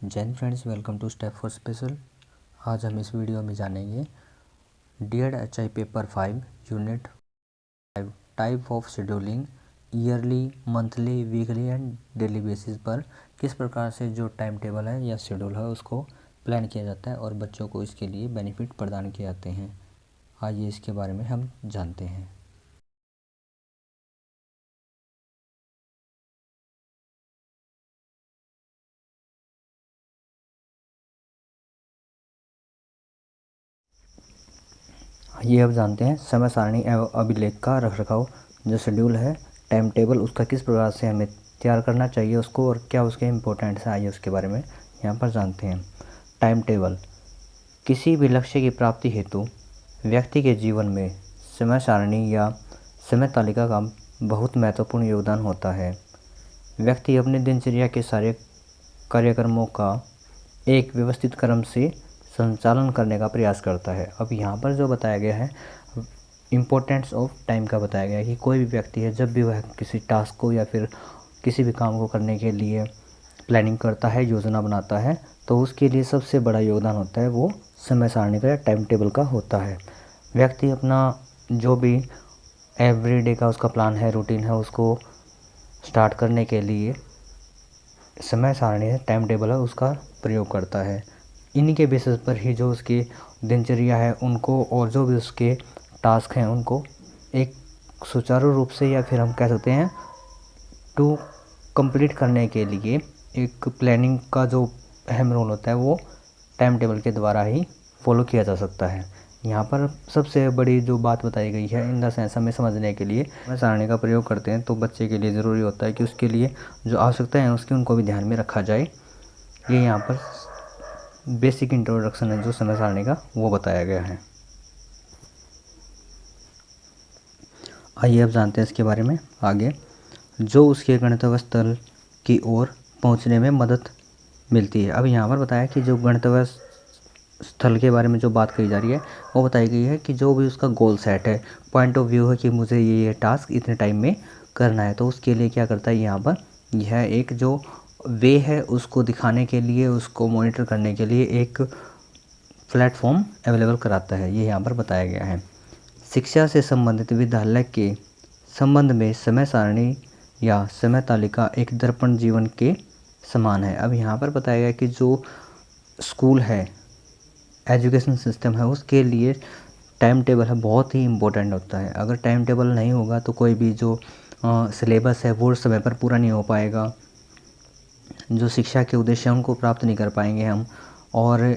जय हिंद friends, welcome to step for special. आज हम इस वीडियो में जानेंगे DED paper 5 unit 5 type of scheduling yearly, monthly, weekly and daily basis पर किस प्रकार से जो टाइम टेबल है या शेड्यूल है उसको प्लान किया जाता है और बच्चों को इसके लिए बेनिफिट प्रदान किए जाते हैं। आइए इसके बारे में हम जानते हैं। ये अब जानते हैं समय सारणी एवं अभिलेख का रखरखाव। जो शेड्यूल है, टाइम टेबल, उसका किस प्रकार से हमें तैयार करना चाहिए उसको और क्या उसके इम्पोर्टेंट्स है, आइए उसके बारे में यहाँ पर जानते हैं। टाइम टेबल किसी भी लक्ष्य की प्राप्ति हेतु व्यक्ति के जीवन में समय सारणी या समय तालिका का बहुत महत्वपूर्ण योगदान होता है। व्यक्ति अपनी दिनचर्या के सारे कार्यक्रमों का एक व्यवस्थित क्रम से संचालन करने का प्रयास करता है। अब यहाँ पर जो बताया गया है, इम्पोर्टेंस ऑफ टाइम का बताया गया है कि कोई भी व्यक्ति है, जब भी वह किसी टास्क को या फिर किसी भी काम को करने के लिए प्लानिंग करता है, योजना बनाता है, तो उसके लिए सबसे बड़ा योगदान होता है वो समय सारणी का या टाइम टेबल का होता है। व्यक्ति अपना जो भी एवरीडे का उसका प्लान है, रूटीन है, उसको स्टार्ट करने के लिए समय सारणी है, टाइम टेबल है, उसका प्रयोग करता है। इन्हीं के बेसिस पर ही जो उसकी दिनचर्या है उनको और जो भी उसके टास्क हैं उनको एक सुचारू रूप से या फिर हम कह सकते हैं टू कंप्लीट करने के लिए एक प्लानिंग का जो अहम रोल होता है वो टाइम टेबल के द्वारा ही फॉलो किया जा सकता है। यहाँ पर सबसे बड़ी जो बात बताई गई है, इन द सेंस हमें समझने के लिए समय सारणी का प्रयोग करते हैं तो बच्चे के लिए ज़रूरी होता है कि उसके लिए जो आवश्यकता है उसकी उनको भी ध्यान में रखा जाए। ये यहाँ पर बेसिक इंट्रोडक्शन है जो समय सारणी का, वो बताया गया है। आइए अब जानते हैं इसके बारे में आगे। जो उसके गंतव्य स्थल की ओर पहुंचने में मदद मिलती है। अब यहाँ पर बताया कि जो गंतव्य स्थल के बारे में जो बात कही जा रही है वो बताई गई है कि जो भी उसका गोल सेट है, पॉइंट ऑफ व्यू है कि मुझे ये टास्क इतने टाइम में करना है, तो उसके लिए क्या करता है यहाँ पर, यह एक जो वे है उसको दिखाने के लिए, उसको मॉनिटर करने के लिए एक प्लेटफॉर्म अवेलेबल कराता है। ये यहाँ पर बताया गया है। शिक्षा से संबंधित विद्यालय के संबंध में समय सारणी या समय तालिका एक दर्पण जीवन के समान है। अब यहाँ पर बताया गया कि जो स्कूल है, एजुकेशन सिस्टम है, उसके लिए टाइम टेबल है बहुत ही इम्पोर्टेंट होता है। अगर टाइम टेबल नहीं होगा तो कोई भी जो सिलेबस है वो समय पर पूरा नहीं हो पाएगा, जो शिक्षा के उद्देश्य हैं उनको प्राप्त नहीं कर पाएंगे हम, और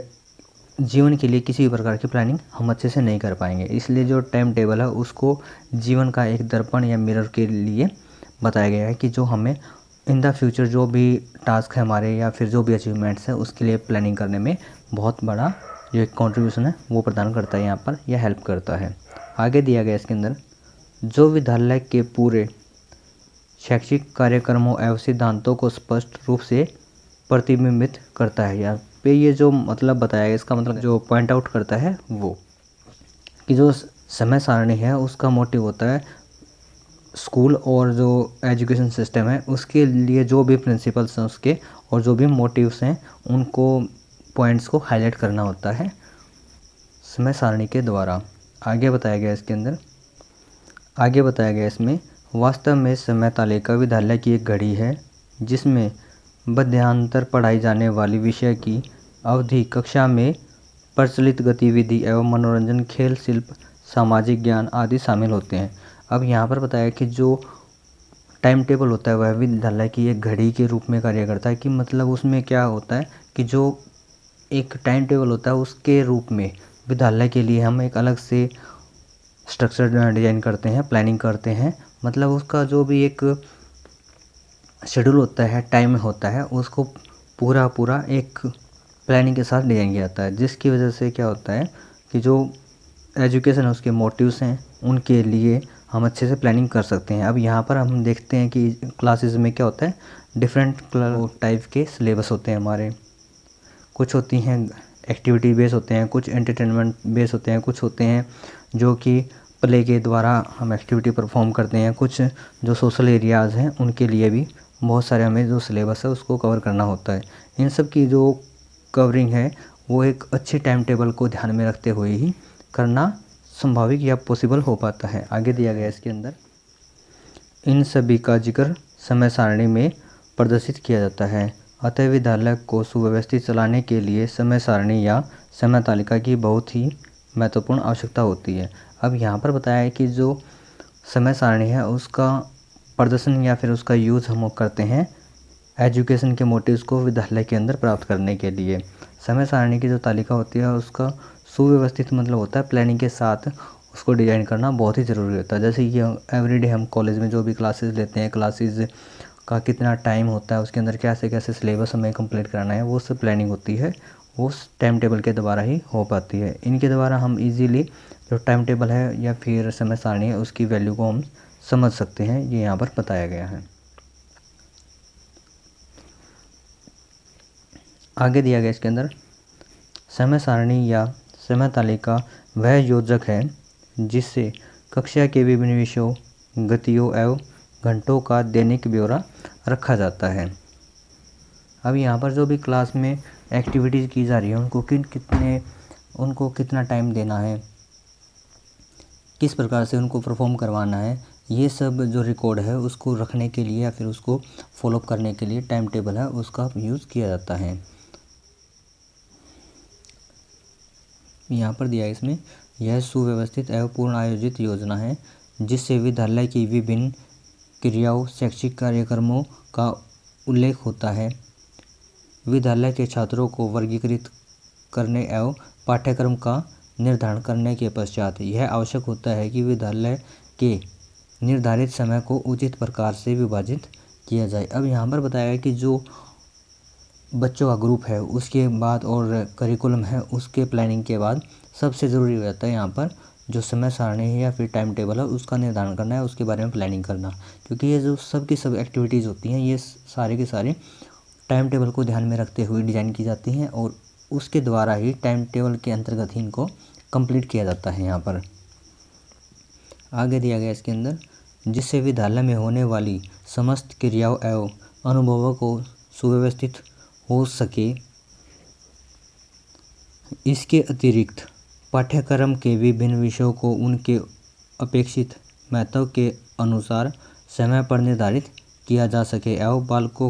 जीवन के लिए किसी भी प्रकार की प्लानिंग हम अच्छे से नहीं कर पाएंगे। इसलिए जो टाइम टेबल है उसको जीवन का एक दर्पण या मिरर के लिए बताया गया है कि जो हमें इन द फ्यूचर जो भी टास्क है हमारे या फिर जो भी अचीवमेंट्स हैं उसके लिए प्लानिंग करने में बहुत बड़ा जो एक कॉन्ट्रीब्यूशन है वो प्रदान करता है यहाँ पर, यह हेल्प करता है। आगे दिया गया इसके अंदर, जो विद्यालय के पूरे शैक्षिक कार्यक्रमों एवं सिद्धांतों को स्पष्ट रूप से प्रतिबिंबित करता है। यहाँ पे ये जो मतलब बताया गया, इसका मतलब जो पॉइंट आउट करता है वो कि जो समय सारणी है उसका मोटिव होता है स्कूल और जो एजुकेशन सिस्टम है उसके लिए जो भी प्रिंसिपल्स हैं उसके और जो भी मोटिव्स हैं उनको पॉइंट्स को हाईलाइट करना होता है समय सारणी के द्वारा। आगे बताया गया इसके अंदर, आगे बताया गया इसमें, वास्तव में समय तालिका विद्यालय की एक घड़ी है जिसमें मध्यांतर पढ़ाई जाने वाली विषय की अवधि, कक्षा में प्रचलित गतिविधि एवं मनोरंजन, खेल, शिल्प, सामाजिक ज्ञान आदि शामिल होते हैं। अब यहाँ पर बताया कि जो टाइम टेबल होता है वह विद्यालय की एक घड़ी के रूप में कार्य करता है। कि मतलब उसमें क्या होता है कि जो एक टाइम टेबल होता है उसके रूप में विद्यालय के लिए हम एक अलग से स्ट्रक्चर डिज़ाइन करते हैं, प्लानिंग करते हैं। मतलब उसका जो भी एक शेड्यूल होता है, टाइम होता है, उसको पूरा एक प्लानिंग के साथ डिज़ाइन किया जाता है, जिसकी वजह से क्या होता है कि जो एजुकेशन है उसके मोटिव्स हैं उनके लिए हम अच्छे से प्लानिंग कर सकते हैं। अब यहाँ पर हम देखते हैं कि क्लासेस में क्या होता है, डिफरेंट टाइप के सिलेबस होते हैं हमारे। कुछ होती हैं एक्टिविटी बेस होते हैं, कुछ एंटरटेनमेंट बेस होते हैं, कुछ होते हैं जो कि प्ले के द्वारा हम एक्टिविटी परफॉर्म करते हैं, कुछ जो सोशल एरियाज़ हैं उनके लिए भी बहुत सारे हमें जो सिलेबस है उसको कवर करना होता है। इन सब की जो कवरिंग है वो एक अच्छे टाइम टेबल को ध्यान में रखते हुए ही करना संभाविक या पॉसिबल हो पाता है। आगे दिया गया इसके अंदर इन सभी का जिक्र समय सारणी में प्रदर्शित किया जाता है। अतः विद्यालय को सुव्यवस्थित चलाने के लिए समय सारणी या समय तालिका की बहुत ही महत्वपूर्ण आवश्यकता होती है। अब यहाँ पर बताया है कि जो समय सारणी है उसका प्रदर्शन या फिर उसका यूज़ हम करते हैं एजुकेशन के मोटिव्स को विद्यालय के अंदर प्राप्त करने के लिए। समय सारणी की जो तालिका होती है उसका सुव्यवस्थित मतलब होता है प्लानिंग के साथ उसको डिज़ाइन करना बहुत ही ज़रूरी होता है। जैसे कि एवरीडे हम कॉलेज में जो भी क्लासेस लेते हैं, क्लासेस का कितना टाइम होता है, उसके अंदर कैसे कैसे सिलेबस हमें कंप्लीट कराना है, वो सब प्लानिंग होती है उस टाइम टेबल के द्वारा ही हो पाती है। इनके द्वारा हम इजीली जो टाइम टेबल है या फिर समय सारणी है उसकी वैल्यू को हम समझ सकते हैं, ये यहाँ पर बताया गया है। आगे दिया गया इसके अंदर समय सारणी या समय तालिका वह योजक है जिससे कक्षा के विभिन्न विषयों, गतियों एवं घंटों का दैनिक ब्यौरा रखा जाता है। अब यहाँ पर जो भी क्लास में एक्टिविटीज़ की जा रही है उनको कितना टाइम देना है, किस प्रकार से उनको परफॉर्म करवाना है, ये सब जो रिकॉर्ड है उसको रखने के लिए या फिर उसको फॉलोअप करने के लिए टाइम टेबल है उसका यूज़ किया जाता है। यहाँ पर दिया है इसमें, यह सुव्यवस्थित एवं पूर्ण आयोजित योजना है जिससे विद्यालय की विभिन्न क्रियाओं, शैक्षिक कार्यक्रमों का उल्लेख होता है। विद्यालय के छात्रों को वर्गीकृत करने एवं पाठ्यक्रम का निर्धारण करने के पश्चात यह आवश्यक होता है कि विद्यालय के निर्धारित समय को उचित प्रकार से विभाजित किया जाए। अब यहाँ पर बताया है कि जो बच्चों का ग्रुप है उसके बाद और करिकुलम है उसके प्लानिंग के बाद सबसे ज़रूरी हो जाता है यहाँ पर जो समय सारणी है या फिर टाइम टेबल है उसका निर्धारण करना है, उसके बारे में प्लानिंग करना। क्योंकि ये जो सब की सब एक्टिविटीज़ होती हैं ये सारे के सारे टाइम टेबल को ध्यान में रखते हुए डिज़ाइन की जाती हैं और उसके द्वारा ही टाइम टेबल के अंतर्गत ही इनको कंप्लीट किया जाता है। यहाँ पर आगे दिया गया इसके अंदर, जिससे विद्यालय में होने वाली समस्त क्रियाओं एवं अनुभवों को सुव्यवस्थित हो सके। इसके अतिरिक्त पाठ्यक्रम के विभिन्न विषयों को उनके अपेक्षित महत्व के अनुसार समय पर निर्धारित किया जा सके एवं बालकों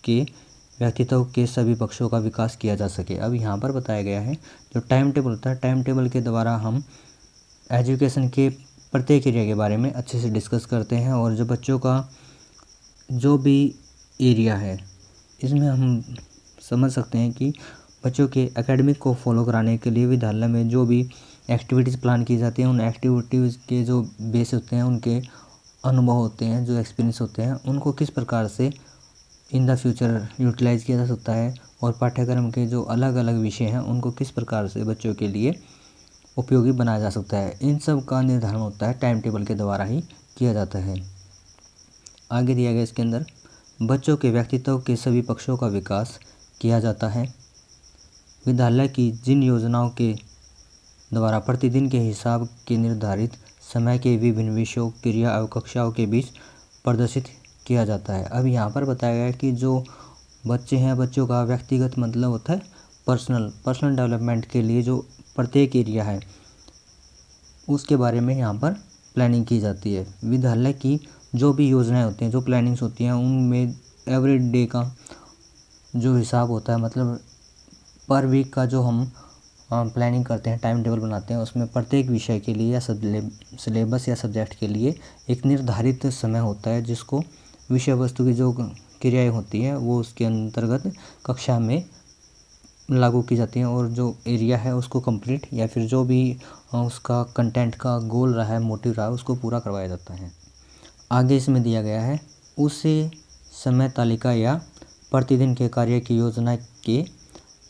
के व्यक्तित्व के सभी पक्षों का विकास किया जा सके। अब यहाँ पर बताया गया है जो टाइम टेबल होता है, टाइम टेबल के द्वारा हम एजुकेशन के प्रत्येक एरिया के बारे में अच्छे से डिस्कस करते हैं और जो बच्चों का जो भी एरिया है इसमें हम समझ सकते हैं कि बच्चों के एकेडमिक को फॉलो कराने के लिए विद्यालय में जो भी एक्टिविटीज़ प्लान की जाती हैं उन एक्टिविटीज़ के जो बेस होते हैं, उनके अनुभव होते हैं, जो एक्सपीरियंस होते हैं, उनको किस प्रकार से इन द फ्यूचर यूटिलाइज़ किया जा सकता है और पाठ्यक्रम के जो अलग अलग विषय हैं उनको किस प्रकार से बच्चों के लिए उपयोगी बनाया जा सकता है, इन सब का निर्धारण होता है टाइम टेबल के द्वारा ही किया जाता है। आगे दिया गया इसके अंदर, बच्चों के व्यक्तित्व के सभी पक्षों का विकास किया जाता है। विद्यालय की जिन योजनाओं के द्वारा प्रतिदिन के हिसाब के निर्धारित समय के विभिन्न विषयों, क्रिया एवं कक्षाओं के बीच प्रदर्शित किया जाता है। अब यहाँ पर बताया गया है कि जो बच्चे हैं, बच्चों का व्यक्तिगत मतलब होता है पर्सनल डेवलपमेंट के लिए जो प्रत्येक एरिया है उसके बारे में यहाँ पर प्लानिंग की जाती है। विद्यालय की जो भी योजनाएं होती हैं, जो प्लानिंग्स होती हैं, उनमें एवरी डे का जो हिसाब होता है, मतलब पर वीक का जो हम प्लानिंग करते हैं, टाइम टेबल बनाते हैं, उसमें प्रत्येक विषय के लिए या सिलेबस या सब्जेक्ट के लिए एक निर्धारित समय होता है जिसको विषय वस्तु की जो क्रियाएं होती हैं वो उसके अंतर्गत कक्षा में लागू की जाती हैं और जो एरिया है उसको कंप्लीट या फिर जो भी उसका कंटेंट का गोल रहा है, मोटिव रहा है, उसको पूरा करवाया जाता है। आगे इसमें दिया गया है, उसे समय तालिका या प्रतिदिन के कार्य की योजना के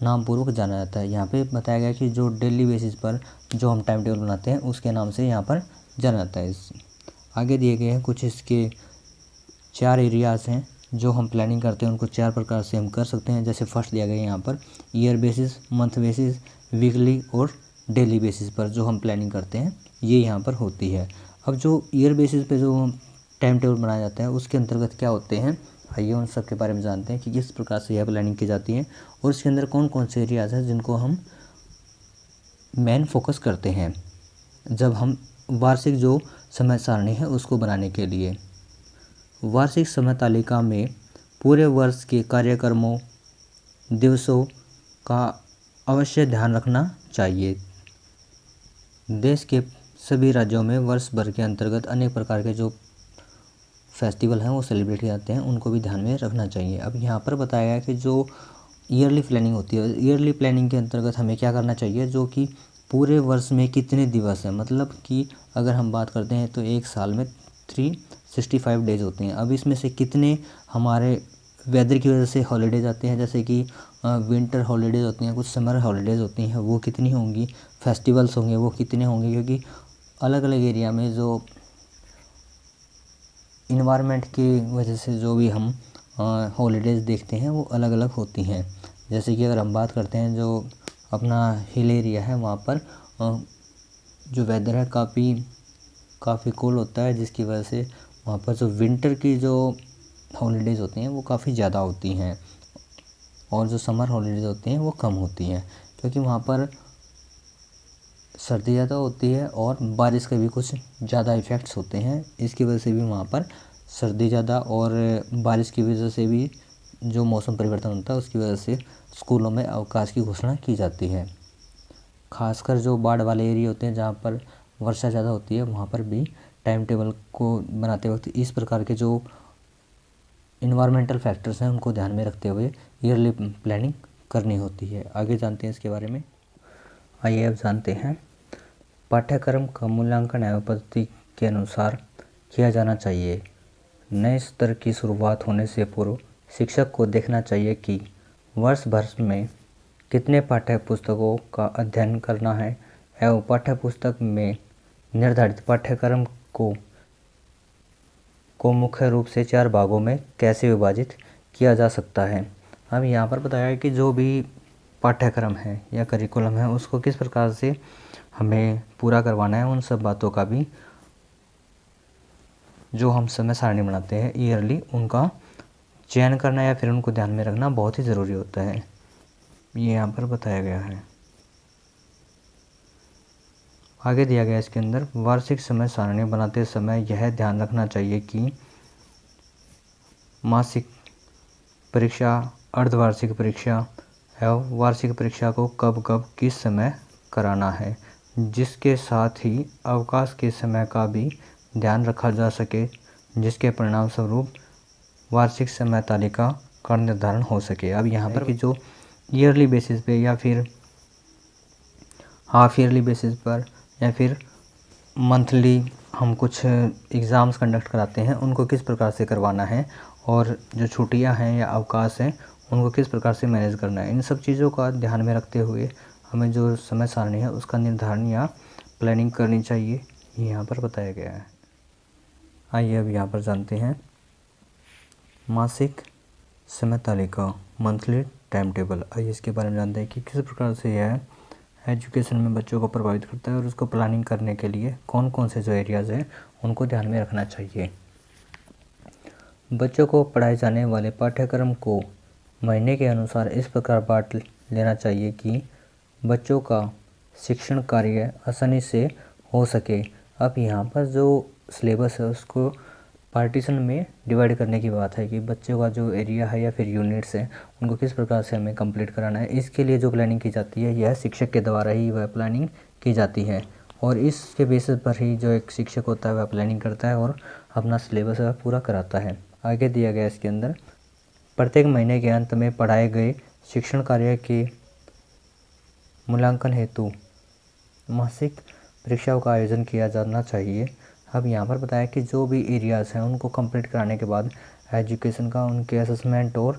नाम पूर्वक जाना जाता है। यहाँ पे बताया गया कि जो डेली बेसिस पर जो हम टाइम टेबल बनाते हैं उसके नाम से यहाँ पर जाना जाता है। आगे दिए गए हैं कुछ इसके 4 एरियाज़ हैं जो हम प्लानिंग करते हैं, उनको 4 प्रकार से हम कर सकते हैं। जैसे फर्स्ट दिया गया है यहाँ per year basis, month basis, weekly और डेली बेसिस पर जो हम प्लानिंग करते हैं ये यहाँ पर होती है। अब जो ईयर बेसिस पे जो टाइम टेबल बनाया जाता है उसके अंतर्गत क्या होते हैं, आइए उन सब के बारे में जानते हैं कि किस प्रकार से यह प्लानिंग की जाती है और इसके अंदर कौन कौन से एरियाज़ हैं जिनको हम मेन फोकस करते हैं जब हम वार्षिक जो समय सारणी है उसको बनाने के लिए। वार्षिक समय तालिका में पूरे वर्ष के कार्यक्रमों दिवसों का अवश्य ध्यान रखना चाहिए। देश के सभी राज्यों में वर्ष भर के अंतर्गत अनेक प्रकार के जो फेस्टिवल हैं वो सेलिब्रेट किए जाते हैं, उनको भी ध्यान में रखना चाहिए। अब यहाँ पर बताया गया कि जो ईयरली प्लानिंग होती है, ईयरली प्लानिंग के अंतर्गत हमें क्या करना चाहिए, जो कि पूरे वर्ष में कितने दिवस हैं, मतलब कि अगर हम बात करते हैं तो एक साल में 365 डेज होते हैं। अब इसमें से कितने हमारे वेदर की वजह से हॉलीडेज आते हैं, जैसे कि विंटर हॉलीडेज होती हैं, कुछ समर हॉलीडेज होती हैं, वो कितनी होंगी, फेस्टिवल्स होंगे वो कितने होंगे, क्योंकि अलग अलग एरिया में जो इन्वायरमेंट की वजह से जो भी हम हॉलीडेज़ देखते हैं वो अलग अलग होती हैं। जैसे कि अगर हम बात करते हैं जो अपना हिल एरिया है वहाँ पर जो वेदर है काफ़ी कूल होता है, जिसकी वजह से वहाँ पर जो विंटर की जो हॉलीडेज़ होती हैं वो काफ़ी ज़्यादा होती हैं और जो समर हॉलीडेज़ होती हैं वो कम होती हैं, क्योंकि वहाँ पर सर्दी ज़्यादा होती है और बारिश के भी कुछ ज़्यादा इफ़ेक्ट्स होते हैं। इसकी वजह से भी वहाँ पर सर्दी ज़्यादा और बारिश की वजह से भी जो मौसम परिवर्तन होता है उसकी वजह से स्कूलों में अवकाश की घोषणा की जाती है। खासकर जो बाढ़ वाले एरिया होते हैं जहाँ पर वर्षा ज़्यादा होती है वहाँ पर भी टाइम टेबल को बनाते वक्त इस प्रकार के जो इन्वायरमेंटल फैक्टर्स हैं उनको ध्यान में रखते हुए ईयरली प्लानिंग करनी होती है। आगे जानते हैं इसके बारे में। आइए अब जानते हैं। पाठ्यक्रम का मूल्यांकन एवं पद्धति के अनुसार किया जाना चाहिए। नए स्तर की शुरुआत होने से पूर्व शिक्षक को देखना चाहिए कि वर्ष भर में कितने पाठ्य पुस्तकों का अध्ययन करना है एवं पाठ्य पुस्तक में निर्धारित पाठ्यक्रम को मुख्य रूप से 4 भागों में कैसे विभाजित किया जा सकता है। अब यहाँ पर बताया है कि जो भी पाठ्यक्रम है या करिकुलम है उसको किस प्रकार से हमें पूरा करवाना है, उन सब बातों का भी जो हम समय सारणी बनाते हैं ईयरली उनका चयन करना या फिर उनको ध्यान में रखना बहुत ही ज़रूरी होता है, ये यहाँ पर बताया गया है। आगे दिया गया इसके अंदर वार्षिक समय सारणी बनाते समय यह ध्यान रखना चाहिए कि मासिक परीक्षा, अर्धवार्षिक परीक्षा एवं वार्षिक परीक्षा को कब कब किस समय कराना है, जिसके साथ ही अवकाश के समय का भी ध्यान रखा जा सके, जिसके परिणाम स्वरूप वार्षिक समय तालिका का निर्धारण हो सके। अब यहाँ पर कि जो ईयरली बेसिस पे या फिर हाफ ईयरली बेसिस पर या फिर मंथली हम कुछ एग्ज़ाम्स कंडक्ट कराते हैं उनको किस प्रकार से करवाना है और जो छुट्टियां हैं या अवकाश हैं उनको किस प्रकार से मैनेज करना है, इन सब चीज़ों का ध्यान में रखते हुए हमें जो समय सारणी है उसका निर्धारण या प्लानिंग करनी चाहिए, ये यहाँ पर बताया गया है। आइए अब यहाँ पर जानते हैं मासिक समय तालिका, मंथली टाइम टेबल। आइए इसके बारे में जानते हैं कि किस प्रकार से यह एजुकेशन में बच्चों को प्रभावित करता है और उसको प्लानिंग करने के लिए कौन कौन से जो एरियाज़ हैं उनको ध्यान में रखना चाहिए। बच्चों को पढ़ाए जाने वाले पाठ्यक्रम को महीने के अनुसार इस प्रकार बांट लेना चाहिए कि बच्चों का शिक्षण कार्य आसानी से हो सके। अब यहाँ पर जो सिलेबस है उसको पार्टीशन में डिवाइड करने की बात है कि बच्चों का जो एरिया है या फिर यूनिट्स हैं उनको किस प्रकार से हमें कंप्लीट कराना है। इसके लिए जो प्लानिंग की जाती है यह शिक्षक के द्वारा ही वह प्लानिंग की जाती है और इसके बेसिस पर ही जो एक शिक्षक होता है वह प्लानिंग करता है और अपना सिलेबस वह पूरा कराता है। आगे दिया गया इसके अंदर प्रत्येक महीने के अंत में पढ़ाए गए शिक्षण कार्य के मूल्यांकन हेतु मासिक परीक्षाओं का आयोजन किया जाना चाहिए। अब यहाँ पर बताया कि जो भी एरियाज़ हैं उनको कंप्लीट कराने के बाद एजुकेशन का उनके असेसमेंट और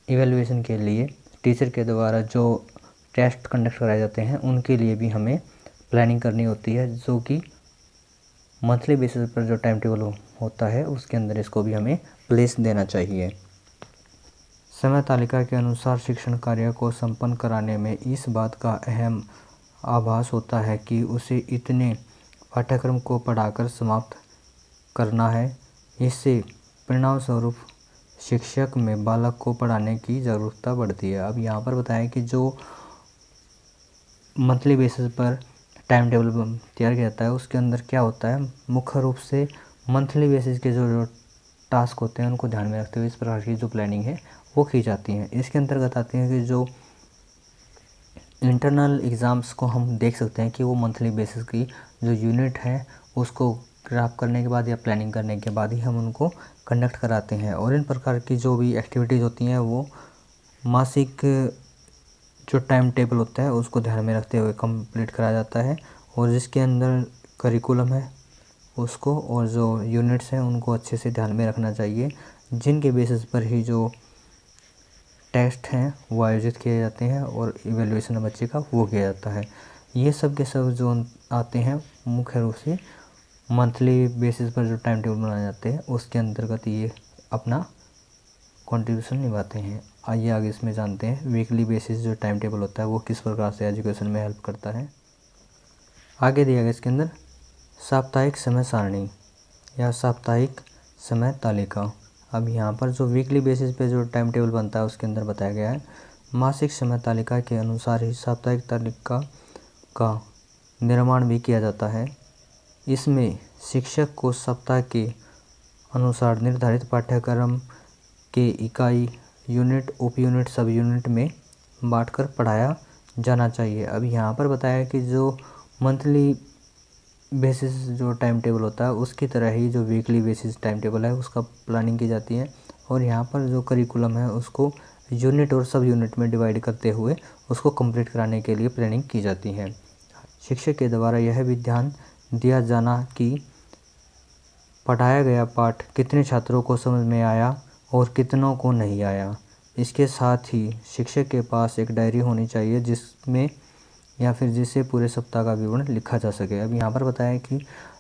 इवैल्यूएशन के लिए टीचर के द्वारा जो टेस्ट कंडक्ट कराए जाते हैं उनके लिए भी हमें प्लानिंग करनी होती है, जो कि मंथली बेसिस पर जो टाइम टेबल होता है उसके अंदर इसको भी हमें प्लेस देना चाहिए। समय तालिका के अनुसार शिक्षण कार्य को संपन्न कराने में इस बात का अहम आभास होता है कि उसे इतने पाठ्यक्रम को पढ़ाकर समाप्त करना है। इससे परिणाम स्वरूप शिक्षक में बालक को पढ़ाने की ज़रूरत बढ़ती है। अब यहाँ पर बताया कि जो मंथली बेसिस पर टाइम टेबल तैयार किया जाता है उसके अंदर क्या होता है, मुख्य रूप से मंथली बेसिस के जो टास्क होते हैं उनको ध्यान में रखते हुए इस प्रकार की जो प्लानिंग है वो की जाती है। इसके अंतर्गत आती है कि जो इंटरनल एग्ज़ाम्स को हम देख सकते हैं कि वो मंथली बेसिस की जो यूनिट है उसको ग्राफ करने के बाद या प्लानिंग करने के बाद ही हम उनको कंडक्ट कराते हैं, और इन प्रकार की जो भी एक्टिविटीज़ होती हैं वो मासिक जो टाइम टेबल होता है उसको ध्यान में रखते हुए कंप्लीट कराया जाता है, और जिसके अंदर करिकुलम है उसको और जो यूनिट्स हैं उनको अच्छे से ध्यान में रखना चाहिए, जिनके बेसिस पर ही जो टेस्ट हैं वो आयोजित किए जाते हैं और इवैल्यूएशन बच्चे का वो किया जाता है। ये सब के सब जो आते हैं मुख्य रूप से मंथली बेसिस पर जो टाइम टेबल बनाए जाते हैं उसके अंतर्गत ये अपना कंट्रीब्यूशन निभाते हैं। आइए आगे इसमें जानते हैं वीकली बेसिस जो टाइम टेबल होता है वो किस प्रकार से एजुकेशन में हेल्प करता है। आगे दिया गया इसके अंदर साप्ताहिक समय सारणी या साप्ताहिक समय तालिका। अब यहाँ पर जो वीकली बेसिस पे जो टाइम टेबल बनता है उसके अंदर बताया गया है मासिक समय तालिका के अनुसार ही साप्ताहिक तालिका का निर्माण भी किया जाता है। इसमें शिक्षक को सप्ताह के अनुसार निर्धारित पाठ्यक्रम के इकाई, यूनिट, उप यूनिट, सब यूनिट में बांटकर पढ़ाया जाना चाहिए। अब यहाँ पर बताया कि जो मंथली बेसिस जो टाइम टेबल होता है उसकी तरह ही जो वीकली बेसिस टाइम टेबल है उसका प्लानिंग की जाती है, और यहाँ पर जो करिकुलम है उसको यूनिट और सब यूनिट में डिवाइड करते हुए उसको कंप्लीट कराने के लिए प्लानिंग की जाती है। शिक्षक के द्वारा यह भी ध्यान दिया जाना कि पढ़ाया गया पाठ कितने छात्रों को समझ में आया और कितनों को नहीं आया। इसके साथ ही शिक्षक के पास एक डायरी होनी चाहिए जिसमें या फिर जिससे पूरे सप्ताह का विवरण लिखा जा सके। अब यहाँ पर बताया कि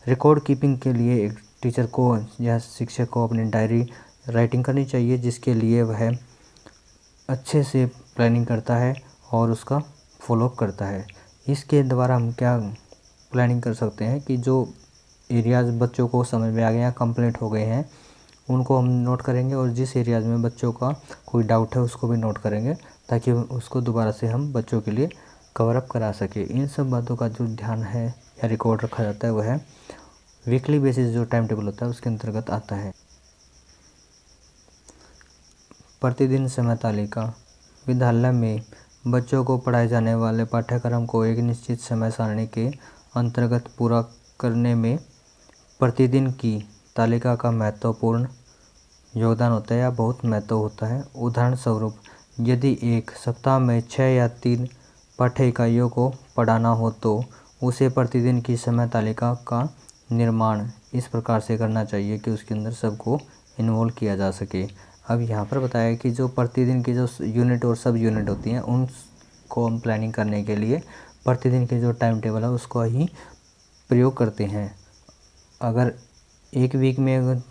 रिकॉर्ड कीपिंग के लिए एक टीचर को या शिक्षक को अपनी डायरी राइटिंग करनी चाहिए, जिसके लिए वह अच्छे से प्लानिंग करता है और उसका फॉलोअप करता है। इसके द्वारा हम क्या प्लानिंग कर सकते हैं कि जो एरियाज़ बच्चों को समझ में आ गए हैं, कंप्लीट हो गए हैं, उनको हम नोट करेंगे, और जिस एरियाज़ में बच्चों का कोई डाउट है उसको भी नोट करेंगे ताकि उसको दोबारा से हम बच्चों के लिए कवर अप करा सके। इन सब बातों का जो ध्यान है या रिकॉर्ड रखा जाता है वह वीकली बेसिस जो टाइम टेबल होता है उसके अंतर्गत आता है। प्रतिदिन समय तालिका। विद्यालय में बच्चों को पढ़ाए जाने वाले पाठ्यक्रम को एक निश्चित समय सारणी के अंतर्गत पूरा करने में प्रतिदिन की तालिका का महत्वपूर्ण योगदान होता है या बहुत महत्व होता है। उदाहरण स्वरूप यदि एक सप्ताह में 6 या 3 पाठ्य इकाइयों को पढ़ाना हो तो उसे प्रतिदिन की समय तालिका का निर्माण इस प्रकार से करना चाहिए कि उसके अंदर सबको इन्वॉल्व किया जा सके। अब यहाँ पर बताया कि जो प्रतिदिन की जो यूनिट और सब यूनिट होती हैं उनको हम प्लानिंग करने के लिए प्रतिदिन के जो टाइम टेबल है उसको ही प्रयोग करते हैं। अगर एक वीक में अगर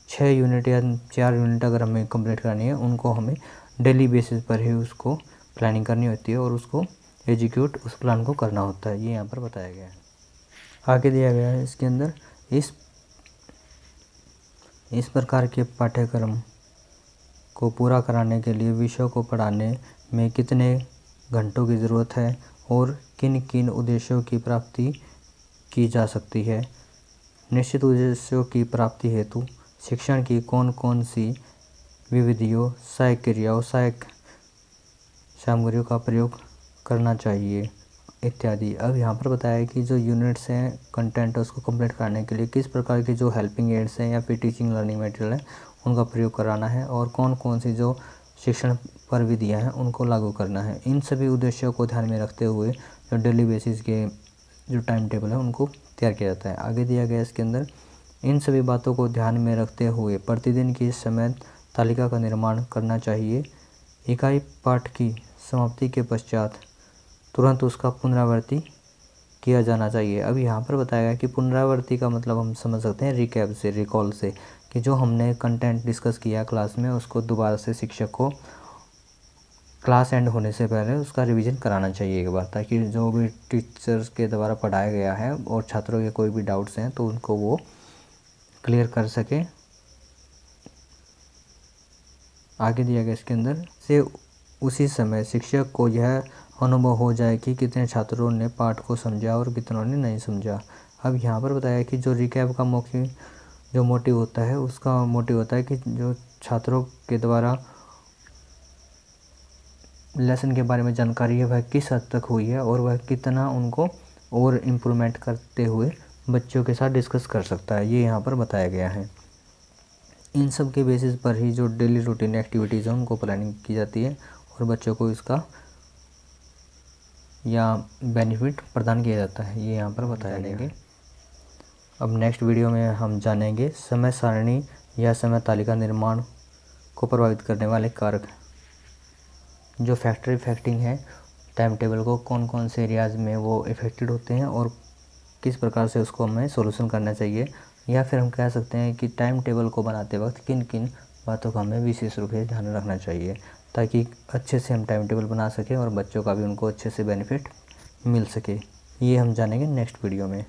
6 यूनिट या 4 यूनिट अगर हमें कंप्लीट करनी है उनको हमें डेली बेसिस पर ही उसको प्लानिंग करनी होती है और उसको एग्जीक्यूट उस प्लान को करना होता है। ये यहाँ पर बताया गया है। आगे दिया गया है इसके अंदर इस प्रकार के पाठ्यक्रम को पूरा कराने के लिए विषयों को पढ़ाने में कितने घंटों की ज़रूरत है और किन किन उद्देश्यों की प्राप्ति की जा सकती है। निश्चित उद्देश्यों की प्राप्ति हेतु शिक्षण की कौन कौन सी विविधियों, सहायक क्रियाओं, सहायक सामग्रियों का प्रयोग करना चाहिए इत्यादि। अब यहाँ पर बताया है कि जो यूनिट्स हैं, कंटेंट है, उसको कंप्लीट कराने के लिए किस प्रकार की जो हेल्पिंग एड्स हैं या फिर टीचिंग लर्निंग मटेरियल है उनका प्रयोग कराना है, और कौन कौन सी जो शिक्षण पर विधियाँ हैं उनको लागू करना है। इन सभी उद्देश्यों को ध्यान में रखते हुए जो डेली बेसिस के जो टाइम टेबल है उनको तैयार किया जाता है। आगे दिया गया इसके अंदर इन सभी बातों को ध्यान में रखते हुए प्रतिदिन की समय तालिका का निर्माण करना चाहिए। इकाई पाठ की समाप्ति के पश्चात तुरंत उसका पुनरावृत्ति किया जाना चाहिए। अब यहाँ पर बताया गया कि पुनरावृत्ति का मतलब हम समझ सकते हैं रिकैप से, रिकॉल से, कि जो हमने कंटेंट डिस्कस किया क्लास में उसको दोबारा से शिक्षक को क्लास एंड होने से पहले उसका रिवीजन कराना चाहिए एक बार, ताकि जो भी टीचर्स के द्वारा पढ़ाया गया है और छात्रों के कोई भी डाउट्स हैं तो उनको वो क्लियर कर सके। आगे दिया गया इसके अंदर से उसी समय शिक्षक को यह अनुभव हो जाए कि कितने छात्रों ने पाठ को समझा और कितनों ने नहीं समझा। अब यहाँ पर बताया कि जो रिकैप का मोटिव होता है, उसका मोटिव होता है कि जो छात्रों के द्वारा लेसन के बारे में जानकारी है वह किस हद तक हुई है और वह कितना उनको और इम्प्रूवमेंट करते हुए बच्चों के साथ डिस्कस कर सकता है, ये यहाँ पर बताया गया है। इन सब के बेसिस पर ही जो डेली रूटीन एक्टिविटीज़ हैं उनको प्लानिंग की जाती है और बच्चों को इसका या बेनिफिट प्रदान किया जाता है, ये यहाँ पर बताया जाएंगे। अब नेक्स्ट वीडियो में हम जानेंगे समय सारणी या समय तालिका निर्माण को प्रभावित करने वाले कारक, जो फैक्टर इफेक्टिंग है टाइम टेबल को, कौन कौन से एरियाज़ में वो इफ़ेक्टेड होते हैं और किस प्रकार से उसको हमें सॉल्यूशन करना चाहिए, या फिर हम कह सकते हैं कि टाइम टेबल को बनाते वक्त किन किन बातों का हमें विशेष रूप से ध्यान रखना चाहिए ताकि अच्छे से हम टाइम टेबल बना सकें और बच्चों का भी उनको अच्छे से बेनिफिट मिल सके। ये हम जानेंगे नेक्स्ट वीडियो में।